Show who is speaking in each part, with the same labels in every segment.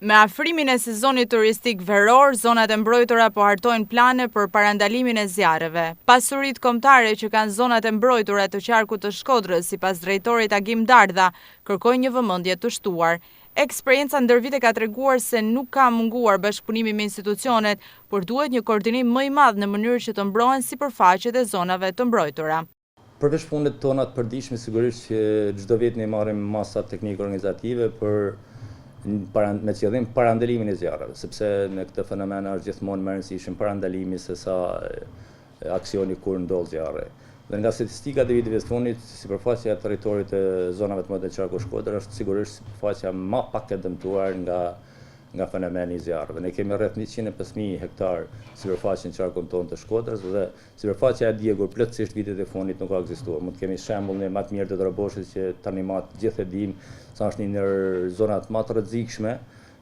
Speaker 1: Me afrimin e sezonit turistik veror, zonat e mbrojtura po hartojnë plane për parandalimin e zjarreve. Pasuritë kombëtare që kanë zonat e mbrojtura të qarkut të Shkodrës, sipas drejtorit Agim Dardha, kërkojnë një vëmendje të shtuar. Eksperienca ndër vite ka treguar se nuk ka munguar bashkëpunimi me institucionet, por duhet një koordinim më i madh në mënyrë që të mbrohen sipërfaqet e zonave të mbrojtura.
Speaker 2: Përveç punët tona të përditshme, sigurisht që çdo vit ne marrim masa teknike organizative me qëllim parandalimin e zjarreve, sepse në këtë fenomen është gjithmonë më rëndësishëm parandalimi se sa aksioni kur ndodh zjarri. Dhe nga statistikat e viteve të fundit, sipërfaqja e territorit të zonave të mëdha të qarkut Shkodër është sigurisht sipërfaqja më pak e dëmtuar nga fenomeni i zjarreve. Ne kemi rreth 105.000 hektar sipërfaqe në qarkun tonë të Shkodrës dhe sipërfaqja e djegur plotësisht vitet e fundit nuk ka ekzistuar. Mund të kemi shembullin e më të mirë të Draboshit që tani gjithë e dimë sa është një ndër zonat më të rrezikshme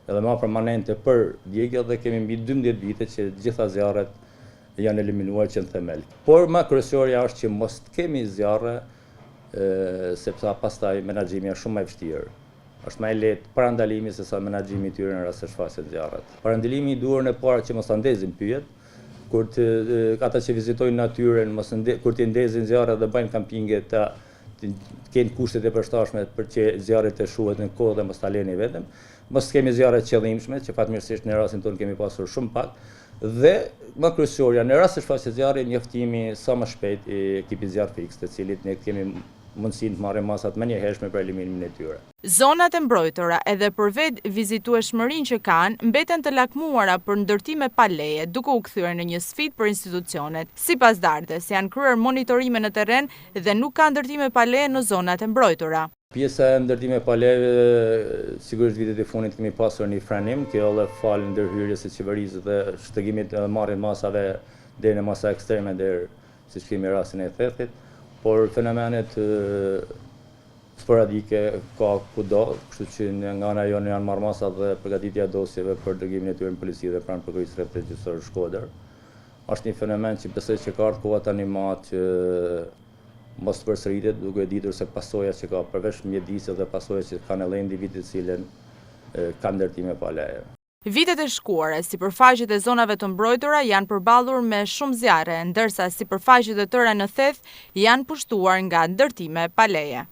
Speaker 2: edhe më permanente për djegje dhe kemi mbi 12 vite që gjitha zjarret janë eliminuar që në themel. Por më kryesorja është që mos të kemi zjarre sepse pastaj menaxhimi është shumë më i vështirë. Është më lehtë parandalimi se sa menaxhimi i tyre në rast se shfaset zjarret. Parandalimi i duhur në parë që mos ta ndezin pyet, kur ata që vizitojnë natyrën, kur të ndezin zjarret dhe bëjnë kampinge të kenë kushtet e përshtatshme për që zjarret të shuhet në kohë dhe mos ta lëni vetëm. Mos kemi zjarre të qëllimshme, që fatmirësisht në rastin tonë kemi pasur shumë pak, dhe më kryesorja në rast se shfaqet zjarri njoftimi sa më shpejt i ekipit zjarr fiks, të cilit ne kemi mundësinë të marrim masat më njëhershme për eliminimin e tyre.
Speaker 1: Zonat e mbrojtura edhe për vetë vizitueshmërinë që kanë, mbeten të lakmuara për ndërtime pa leje, duke u kthyer në një sfidë për institucionet. Sipas Dardhës, janë kryer monitorime në terren dhe nuk ka ndërtime pa leje në zonat e mbrojtura.
Speaker 2: Pjesa e ndërtime pa leje, sigurisht vitet e fundit kemi pasur një frenim, kjo edhe falë ndërhyrjes së qeverisë dhe shtrëngimit dhe marrjen masave deri në masa ekstreme deri siç kemi rastin e Thethit. Por fenomenet sporadike ka kudo, kështu që nga ana jonë janë marrë masa dhe përgatitja e dosjeve për dërgimin e tyre në polici dhe pranë prokurisë rrethgjithësore Shkodër. Është një fenomen që besoj që ka ardhur koha tani më që mos përsëritet, duke ditur se pasojat që ka përveç mjedisit dhe pasojat që kanë edhe individët të cilën kanë ndërtime pa leje.
Speaker 1: Vitet e shkuara, sipërfaqet e zonave të mbrojtura janë përballur me shumë zjarre, ndërsa sipërfaqet e tëra në Theth janë pushtuar nga ndërtime pa leje.